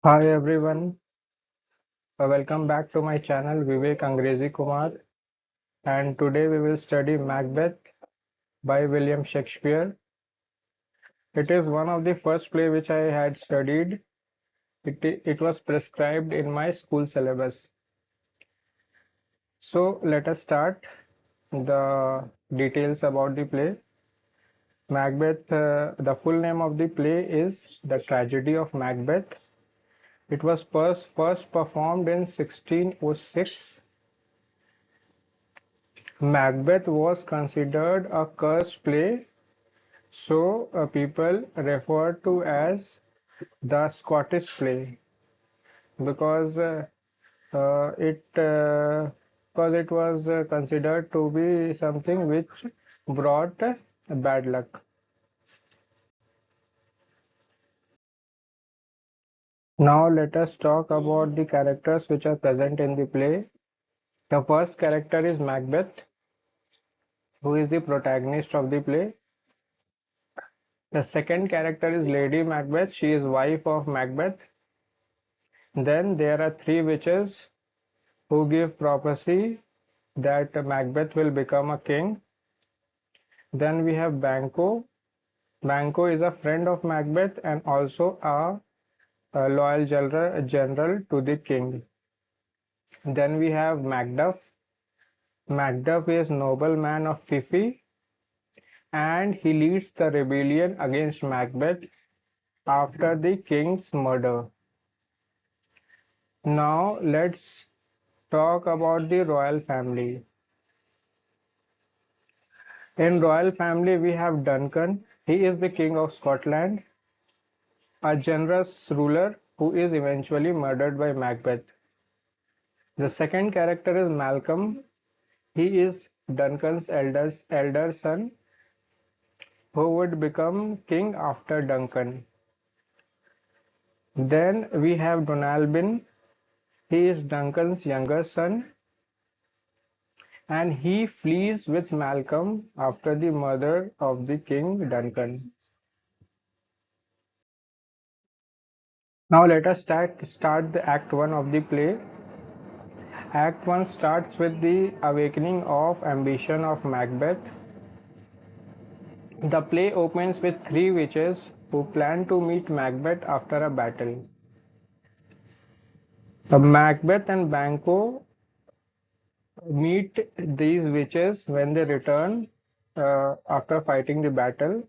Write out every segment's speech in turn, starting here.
Hi everyone, welcome back to my channel Vivek Angrezi Kumar, and today we will study Macbeth by William Shakespeare. It is one of the first play which I had studied. It was prescribed in my school syllabus. So let us start the details about the play. Macbeth, the full name of the play is The Tragedy of Macbeth. It was first performed in 1606. Macbeth was considered a cursed play, so people refer to as the Scottish play because it because it was considered to be something which brought bad luck. Now let us talk about the characters which are present in the play. The first character is Macbeth, who is the protagonist of the play. The second character is Lady Macbeth. She is wife of Macbeth. Then there are three witches who give prophecy that Macbeth will become a king. Then we have Banquo. Banquo is a friend of Macbeth and also a loyal general to the king. Then we have Macduff. Macduff is nobleman of Fife and he leads the rebellion against Macbeth after the king's murder. Now let's talk about the royal family. In royal family we have Duncan. He is the king of Scotland, a generous ruler who is eventually murdered by Macbeth. The second character is Malcolm. He is Duncan's elder son who would become king after Duncan. Then we have Donalbain. He is Duncan's younger son and he flees with Malcolm after the murder of the king Duncan. Now let us start the act 1 of the play. Act 1 starts with the awakening of ambition of Macbeth. The play opens with three witches who plan to meet Macbeth after a battle. Macbeth and Banquo meet these witches when they return after fighting the battle.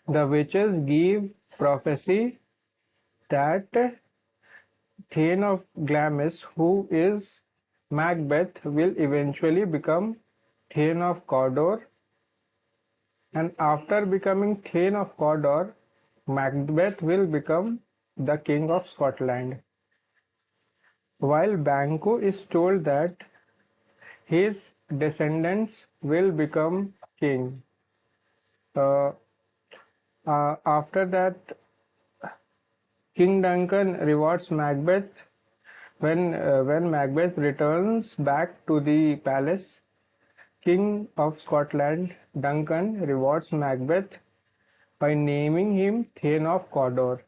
The witches give prophecy that Thane of Glamis, who is Macbeth, will eventually become Thane of Cawdor, and after becoming Thane of Cawdor, Macbeth will become the King of Scotland, while Banquo is told that his descendants will become king. Uh, After that, King Duncan rewards Macbeth when Macbeth returns back to the palace. King of Scotland, Duncan rewards Macbeth by naming him Thane of Cawdor.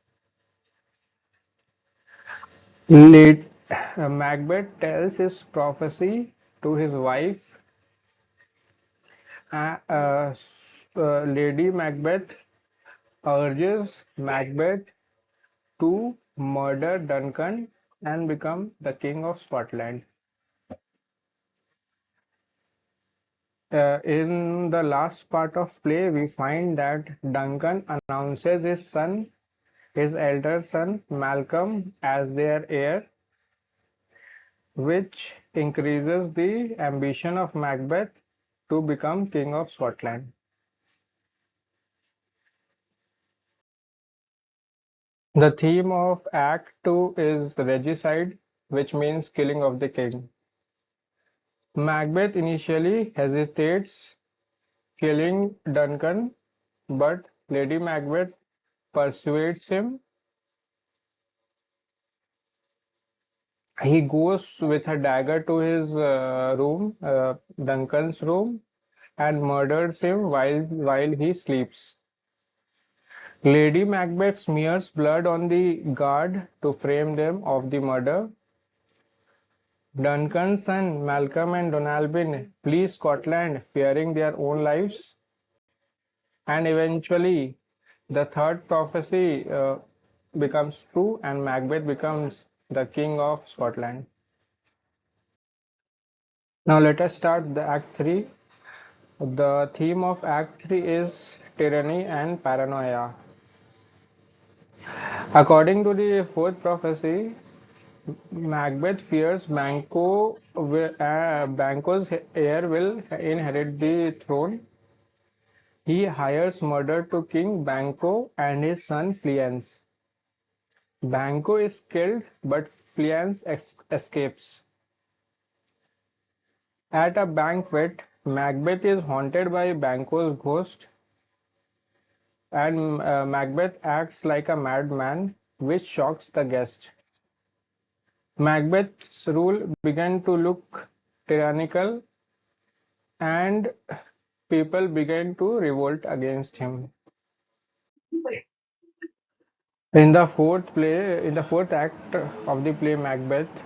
Late, Macbeth tells his prophecy to his wife, Lady Macbeth urges Macbeth to murder Duncan and become the King of Scotland. In the last part of play, we find that Duncan announces his elder son Malcolm, as their heir, which increases the ambition of Macbeth to become King of Scotland. The theme of Act 2 is regicide, which means killing of the king. Macbeth initially hesitates killing Duncan, but Lady Macbeth persuades him. He goes with a dagger to his room, Duncan's room, and murders him while he sleeps. Lady Macbeth smears blood on the guard to frame them of the murder. Duncan's son Malcolm and Donalbain flee Scotland fearing their own lives, and eventually the third prophecy becomes true and Macbeth becomes the king of Scotland. Now let us start the Act 3. The theme of Act 3 is tyranny and paranoia. According to the fourth prophecy, Macbeth fears Banquo's heir will inherit the throne. He hires murder to King Banquo and his son Fleance. Banquo is killed, but Fleance escapes. At a banquet, Macbeth is haunted by Banquo's ghost, and Macbeth acts like a madman, which shocks the guest. Macbeth's rule began to look tyrannical, and people began to revolt against him. In the fourth act of the play Macbeth,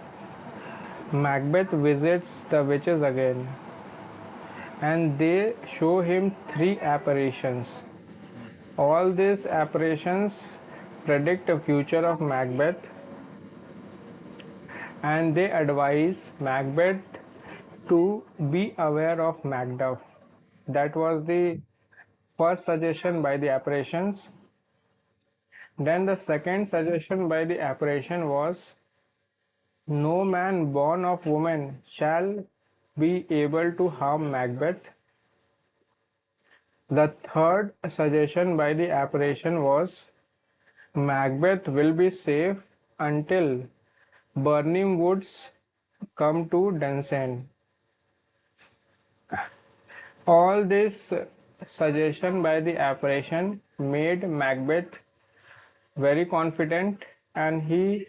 Macbeth visits the witches again, and they show him three apparitions. All these apparitions predict the future of Macbeth, and they advise Macbeth to be aware of Macduff. That was the first suggestion by the apparitions. Then the second suggestion by the apparition was, no man born of woman shall be able to harm Macbeth. The third suggestion by the apparition was, Macbeth will be safe until Birnam Woods come to Dunsand. All this suggestion by the apparition made Macbeth very confident, and he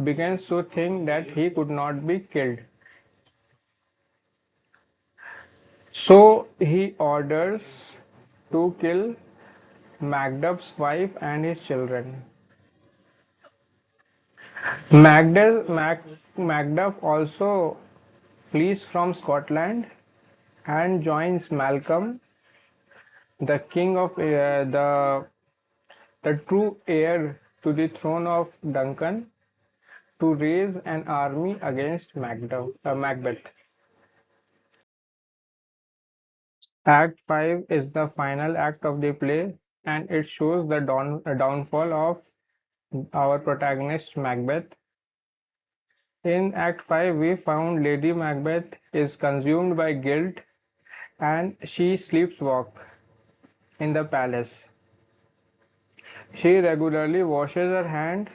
begins to think that he could not be killed. So he orders to kill Macduff's wife and his children. Macduff also flees from Scotland and joins Malcolm, the king of the true heir to the throne of Duncan, to raise an army against Macbeth. Act 5 is the final act of the play, and it shows the downfall of our protagonist Macbeth. In Act 5, we found Lady Macbeth is consumed by guilt and she sleepwalks in the palace. She regularly washes her hand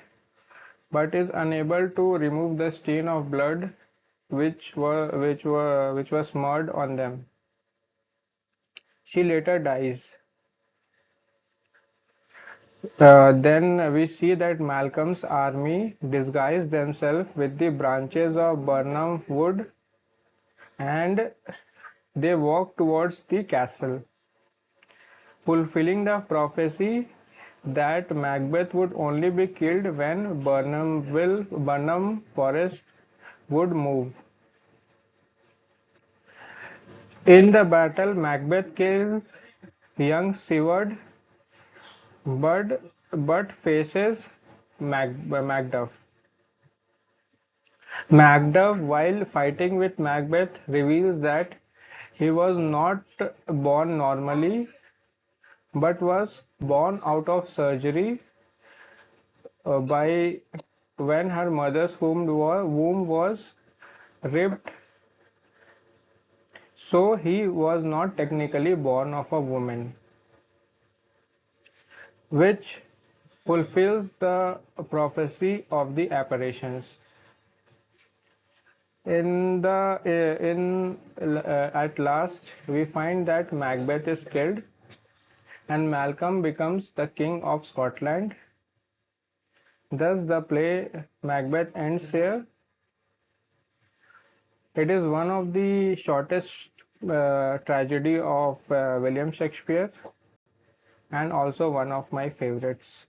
but is unable to remove the stain of blood which was smeared on them. She later dies. Then we see that Malcolm's army disguise themselves with the branches of Birnam wood, and they walk towards the castle, fulfilling the prophecy that Macbeth would only be killed when Birnam forest would move. In the battle, Macbeth kills young Seward, but faces Macduff. Macduff, while fighting with Macbeth, reveals that he was not born normally, but was born out of surgery by when her mother's womb was ripped, so he was not technically born of a woman, which fulfills the prophecy of the apparitions. At last, we find that Macbeth is killed, and Malcolm becomes the king of Scotland. Thus, the play Macbeth ends here. It is one of the shortest tragedy of William Shakespeare. and also one of my favorites.